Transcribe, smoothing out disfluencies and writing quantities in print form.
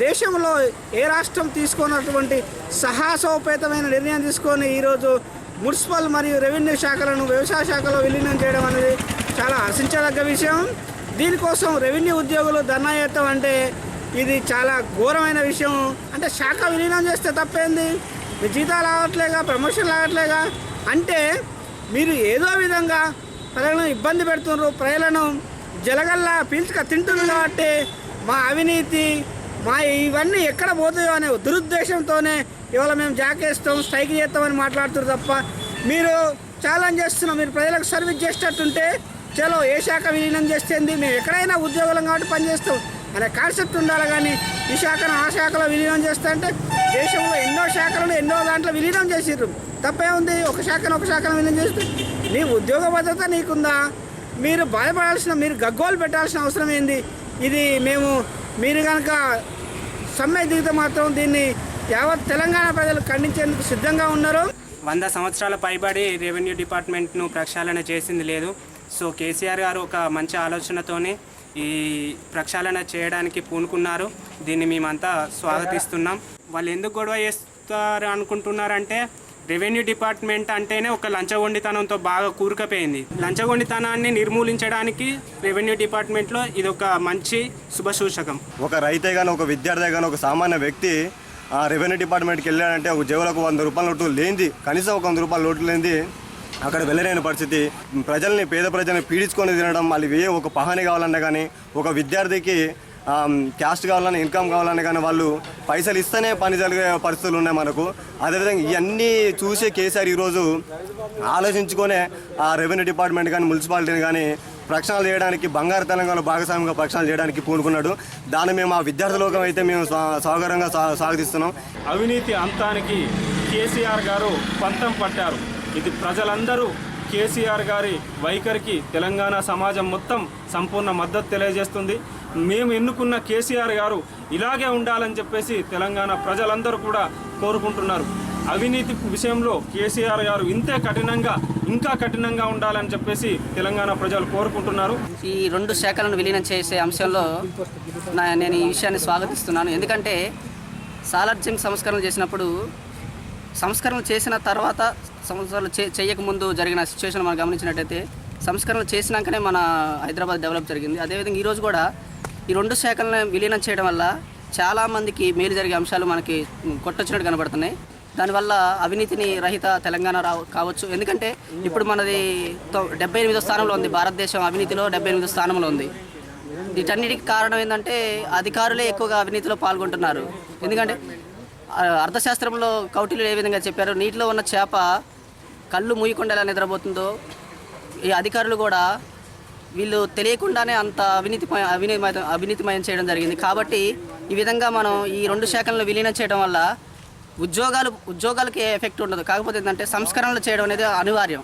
దేశంలో ఏ రాష్ట్రం తీసుకున్నటువంటి సాహసోపేతమైన నిర్ణయం తీసుకొని ఈరోజు మున్సిపల్ మరియు రెవెన్యూ శాఖలను వ్యవసాయ శాఖలో విలీనం చేయడం అనేది చాలా హర్షించదగ్గ విషయం. దీనికోసం రెవెన్యూ ఉద్యోగులు ధర్నా చేస్తాం అంటే ఇది చాలా ఘోరమైన విషయం. అంటే శాఖ విలీనం చేస్తే తప్పేంది? మీ జీతాలు రావట్లేగా, ప్రమోషన్ రావట్లేగా అంటే మీరు ఏదో విధంగా ప్రజలను ఇబ్బంది పెడుతున్నారు, ప్రజలను జలగల్లా పీల్చుక తింటున్నారు. కాబట్టి మా అవినీతి మా ఇవన్నీ ఎక్కడ పోతాయో అనే దురుద్దేశంతోనే ఇవాళ మేము జాకేస్తాం, స్ట్రైక్ చేస్తామని మాట్లాడుతున్నారు తప్ప మీరు ఛాలెంజ్ చేస్తున్నాం. మీరు ప్రజలకు సర్వీస్ చేసేటట్టుంటే చలో ఏ శాఖ విలీనం చేస్తేంది, మేము ఎక్కడైనా ఉద్యోగులం కాబట్టి పనిచేస్తాం అనే కాన్సెప్ట్ ఉండాలి. కానీ ఈ శాఖను ఆ శాఖలో విలీనం చేస్తా అంటే దేశంలో ఎన్నో శాఖలను ఎన్నో దాంట్లో విలీనం చేసిర్రు, తప్పే ఉంది. ఒక శాఖను విలీనం చేస్తే నీ ఉద్యోగ భద్రత నీకుందా? మీరు బాధపడాల్సిన, మీరు గగ్గోలు పెట్టాల్సిన అవసరం ఏంది? ఇది మీరు కనుక సమ్మె దిగితే మాత్రం దీన్ని యావత్ తెలంగాణ ప్రజలు ఖండించేందుకు సిద్ధంగా ఉన్నారు. 100 సంవత్సరాల పైబడి రెవెన్యూ డిపార్ట్మెంట్ను ప్రక్షాళన చేసింది లేదు. సో కేసీఆర్ గారు ఒక మంచి ఆలోచనతోనే ఈ ప్రక్షాళన చేయడానికి పూనుకున్నారు. దీన్ని మేమంతా స్వాగతిస్తున్నాం. వాళ్ళు ఎందుకు గొడవ చేస్తారు అనుకుంటున్నారంటే రెవెన్యూ డిపార్ట్మెంట్ అంటేనే ఒక లంచగొండితనంతో బాగా కూరుకుపోయింది. లంచగొండితనాన్ని నిర్మూలించడానికి రెవెన్యూ డిపార్ట్మెంట్లో ఇది ఒక మంచి శుభసూచకం. ఒక రైతే కానీ, ఒక విద్యార్థి కానీ, ఒక సామాన్య వ్యక్తి రెవెన్యూ డిపార్ట్మెంట్కి వెళ్ళాడంటే ఒక జేబులకు 100 రూపాయల నోటు లేనిది, కనీసం ఒక 100 రూపాయల నోటు లేనిది అక్కడ వెళ్ళలేని పరిస్థితి. పేద ప్రజల్ని పీడించుకొని తినడం, మళ్ళీ ఒక పహాని కావాలన్నా కానీ, ఒక విద్యార్థికి క్యాస్ట్ కావాలన్నా, ఇన్కమ్ కావాలన్నా కానీ వాళ్ళు పైసలు ఇస్తేనే పని జరిగే పరిస్థితులు ఉన్నాయి మనకు. అదేవిధంగా ఇవన్నీ చూసే కేసీఆర్ ఈరోజు ఆలోచించుకొనే ఆ రెవెన్యూ డిపార్ట్మెంట్ కానీ, మున్సిపాలిటీని కానీ ప్రక్షాళన చేయడానికి, బంగారు తెలంగాణలో భాగస్వామ్యంగా ప్రక్షాళన చేయడానికి పూనుకున్నాడు. దాన్ని మేము ఆ విద్యార్థి లోకం అయితే మేము సౌకర్యంగా స్వాగతిస్తున్నాం. అవినీతి అంతానికి కేసీఆర్ గారు పంతం పట్టారు. ఇది ప్రజలందరూ కేసీఆర్ గారి వైఖరికి తెలంగాణ సమాజం మొత్తం సంపూర్ణ మద్దతు తెలియజేస్తుంది. మేము ఎన్నుకున్న కేసీఆర్ గారు ఇలాగే ఉండాలని చెప్పేసి తెలంగాణ ప్రజలందరూ కూడా కోరుకుంటున్నారు. అవినీతి విషయంలో కేసీఆర్ గారు ఇంకా కఠినంగా ఉండాలని చెప్పేసి తెలంగాణ ప్రజలు కోరుకుంటున్నారు. ఈ 2 శాఖలను విలీనం చేసే అంశంలో నేను ఈ విషయాన్ని స్వాగతిస్తున్నాను. ఎందుకంటే సాలార్జంగ్ సంస్కరణలు చేసినప్పుడు, సంస్కరణలు చేసిన తర్వాత సంవత్సరాలు చేయకముందు జరిగిన సిచ్యువేషన్ మనం గమనించినట్టయితే సంస్కరణలు చేసినాకనే మన హైదరాబాద్ డెవలప్ జరిగింది. అదేవిధంగా ఈరోజు కూడా ఈ 2 శాఖలను విలీనం చేయడం వల్ల చాలామందికి మేలు జరిగే అంశాలు మనకి కొట్టొచ్చినట్టు కనబడుతున్నాయి. దానివల్ల అవినీతిని రహిత తెలంగాణ కావచ్చు. ఎందుకంటే ఇప్పుడు మనది 78వ స్థానంలో ఉంది. భారతదేశం అవినీతిలో 78వ స్థానంలో ఉంది. వీటన్నిటికి కారణం ఏంటంటే అధికారులే ఎక్కువగా అవినీతిలో పాల్గొంటున్నారు. ఎందుకంటే అర్థశాస్త్రంలో కౌటిల్యులు ఏ విధంగా చెప్పారు, నీటిలో ఉన్న చేప కళ్ళు మూయకుండా ఎలా నిద్రపోతుందో ఈ అధికారులు కూడా వీళ్ళు తెలియకుండానే అంత అవినీతిమయం చేయడం జరిగింది. కాబట్టి ఈ విధంగా మనం ఈ 2 శాఖలను విలీనం చేయడం వల్ల ఉద్యోగాలకి ఎఫెక్ట్ ఉండదు. కాకపోతే ఏంటంటే సంస్కరణలు చేయడం అనేది అనివార్యం.